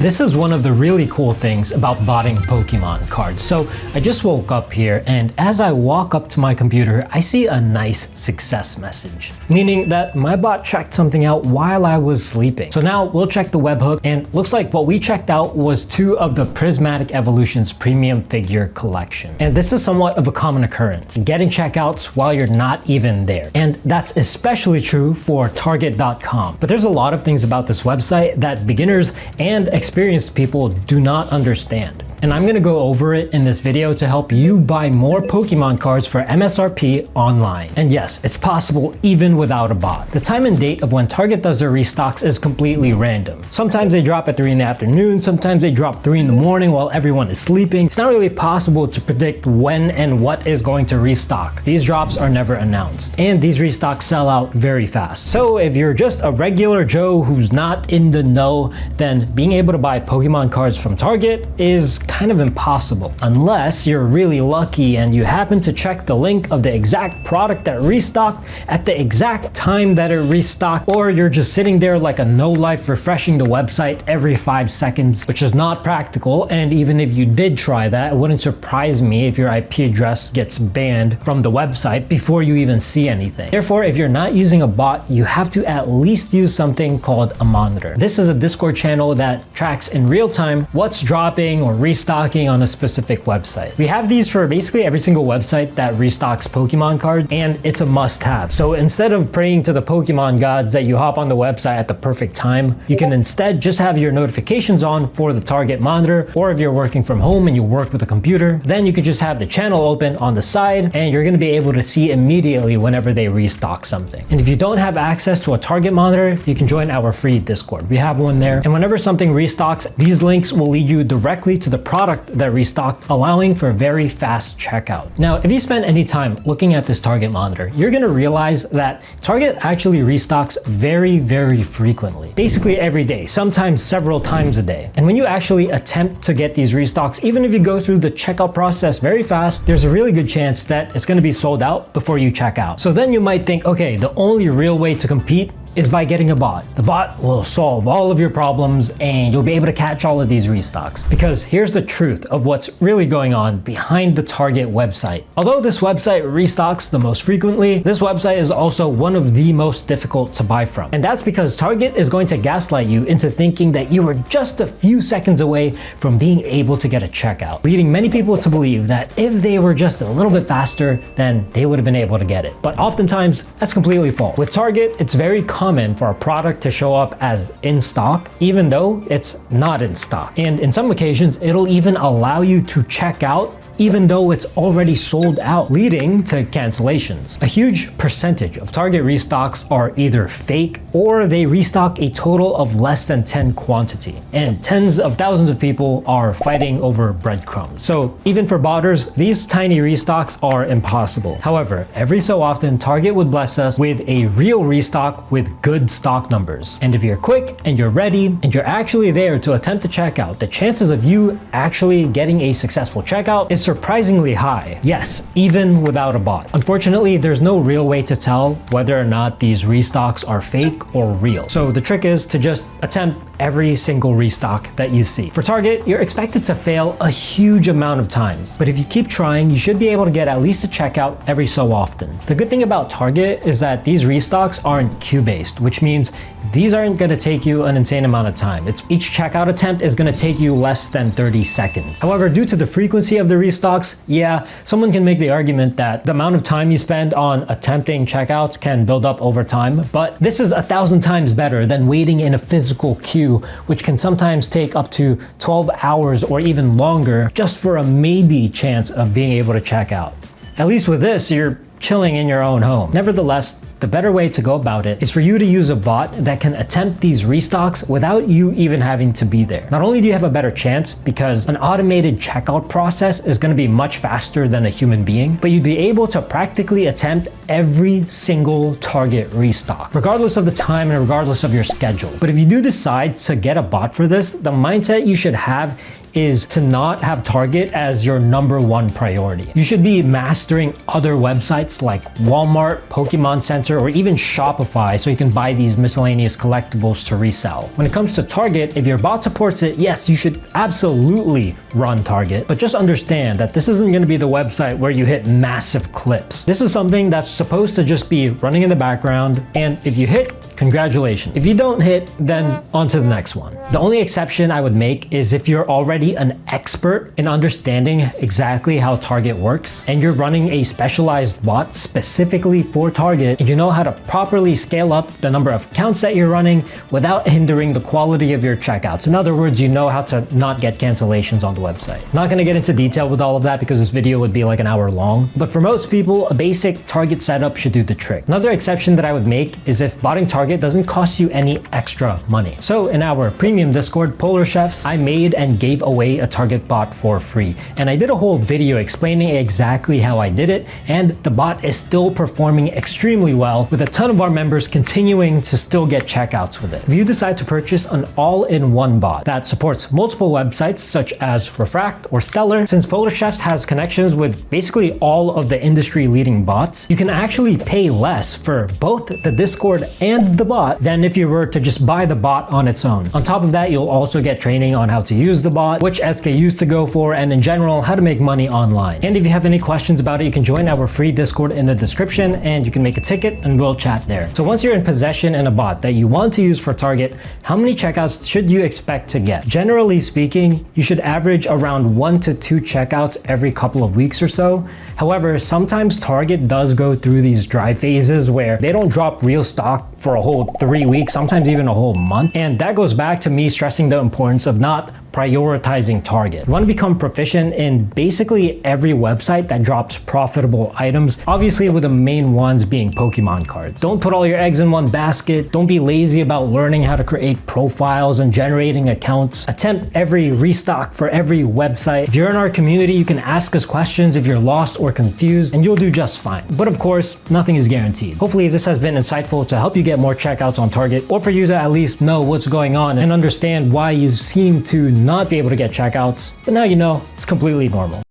This is one of the really cool things about botting Pokemon cards. So I just woke up here, and as I walk up to my computer, I see a nice success message, meaning that my bot checked something out while I was sleeping. So now we'll check the webhook, and looks like what we checked out was 2 of the Prismatic Evolutions premium figure collection. And this is somewhat of a common occurrence, getting checkouts while you're not even there. And that's especially true for Target.com. But there's a lot of things about this website that beginners and experienced people do not understand. And I'm gonna go over it in this video to help you buy more Pokemon cards for MSRP online. And yes, it's possible even without a bot. The time and date of when Target does their restocks is completely random. Sometimes they drop at 3 in the afternoon, sometimes they drop 3 in the morning while everyone is sleeping. It's not really possible to predict when and what is going to restock. These drops are never announced. And these restocks sell out very fast. So if you're just a regular Joe who's not in the know, then being able to buy Pokemon cards from Target is kind of impossible, unless you're really lucky and you happen to check the link of the exact product that restocked at the exact time that it restocked, or you're just sitting there like a no-life refreshing the website every 5 seconds, which is not practical. And even if you did try that, it wouldn't surprise me if your IP address gets banned from the website before you even see anything. Therefore, if you're not using a bot, you have to at least use something called a monitor. This is a Discord channel that tracks in real time what's dropping or restocking on a specific website. We have these for basically every single website that restocks Pokemon cards, and it's a must-have. So instead of praying to the Pokemon gods that you hop on the website at the perfect time, you can instead just have your notifications on for the Target monitor, or if you're working from home and you work with a computer, then you could just have the channel open on the side and you're going to be able to see immediately whenever they restock something. And if you don't have access to a Target monitor, you can join our free Discord. We have one there, and whenever something restocks, these links will lead you directly to the product that restocked, allowing for very fast checkout. Now, if you spend any time looking at this Target monitor, you're gonna realize that Target actually restocks very frequently. Basically every day, sometimes several times a day. And when you actually attempt to get these restocks, even if you go through the checkout process very fast, there's a really good chance that it's gonna be sold out before you check out. So then you might think, okay, the only real way to compete is by getting a bot. The bot will solve all of your problems and you'll be able to catch all of these restocks. Because here's the truth of what's really going on behind the Target website. Although this website restocks the most frequently, this website is also one of the most difficult to buy from. And that's because Target is going to gaslight you into thinking that you were just a few seconds away from being able to get a checkout, leading many people to believe that if they were just a little bit faster, then they would have been able to get it. But oftentimes, that's completely false. With Target, it's very common for a product to show up as in stock, even though it's not in stock. And in some occasions, it'll even allow you to check out even though it's already sold out, leading to cancellations. A huge percentage of Target restocks are either fake or they restock a total of less than 10 quantity. And tens of thousands of people are fighting over breadcrumbs. So even for botters, these tiny restocks are impossible. However, every so often, Target would bless us with a real restock with good stock numbers. And if you're quick and you're ready and you're actually there to attempt to check out, the chances of you actually getting a successful checkout is surprisingly high. Yes, even without a bot. Unfortunately, there's no real way to tell whether or not these restocks are fake or real. So the trick is to just attempt every single restock that you see. For Target, you're expected to fail a huge amount of times, but if you keep trying, you should be able to get at least a checkout every so often. The good thing about Target is that these restocks aren't queue-based, which means these aren't going to take you an insane amount of time. Each checkout attempt is going to take you less than 30 seconds. However, due to the frequency of the restocks, yeah, someone can make the argument that the amount of time you spend on attempting checkouts can build up over time, but this is 1,000 times better than waiting in a physical queue, which can sometimes take up to 12 hours or even longer just for a maybe chance of being able to check out. At least with this, you're chilling in your own home. Nevertheless, the better way to go about it is for you to use a bot that can attempt these restocks without you even having to be there. Not only do you have a better chance because an automated checkout process is going to be much faster than a human being, but you'd be able to practically attempt every single Target restock, regardless of the time and regardless of your schedule. But if you do decide to get a bot for this, the mindset you should have is to not have Target as your #1 priority. You should be mastering other websites like Walmart, Pokémon Center, or even Shopify so you can buy these miscellaneous collectibles to resell. When it comes to Target, if your bot supports it, yes, you should absolutely run Target, but just understand that this isn't going to be the website where you hit massive clips. This is something that's supposed to just be running in the background, and if you hit, congratulations. If you don't hit, then on to the next one. The only exception I would make is if you're already an expert in understanding exactly how Target works and you're running a specialized bot specifically for Target, and you know how to properly scale up the number of accounts that you're running without hindering the quality of your checkouts. In other words, you know how to not get cancellations on the website. Not gonna get into detail with all of that because this video would be like an hour long, but for most people, a basic Target setup should do the trick. Another exception that I would make is if botting Target doesn't cost you any extra money. So in our premium Discord, Polar Chefs, I made and gave away a Target bot for free. And I did a whole video explaining exactly how I did it, and the bot is still performing extremely well, with a ton of our members continuing to still get checkouts with it. If you decide to purchase an all-in-one bot that supports multiple websites such as Refract or Stellar, since Polar Chefs has connections with basically all of the industry-leading bots, you can actually pay less for both the Discord and the bot than if you were to just buy the bot on its own. On top of that, you'll also get training on how to use the bot, which SKUs to go for, and in general, how to make money online. And if you have any questions about it, you can join our free Discord in the description and you can make a ticket and we'll chat there. So once you're in possession in a bot that you want to use for Target, how many checkouts should you expect to get? Generally speaking, you should average around 1 to 2 checkouts every couple of weeks or so. However, sometimes Target does go through these dry phases where they don't drop real stock for a whole 3 weeks, sometimes even a whole month. And that goes back to me stressing the importance of not prioritizing Target. You want to become proficient in basically every website that drops profitable items, obviously with the main ones being Pokemon cards. Don't put all your eggs in one basket. Don't be lazy about learning how to create profiles and generating accounts. Attempt every restock for every website. If you're in our community, you can ask us questions if you're lost or confused, and you'll do just fine. But of course, nothing is guaranteed. Hopefully this has been insightful to help you get more checkouts on Target, or for you to at least know what's going on and understand why you seem to not be able to get checkouts, but now you know it's completely normal.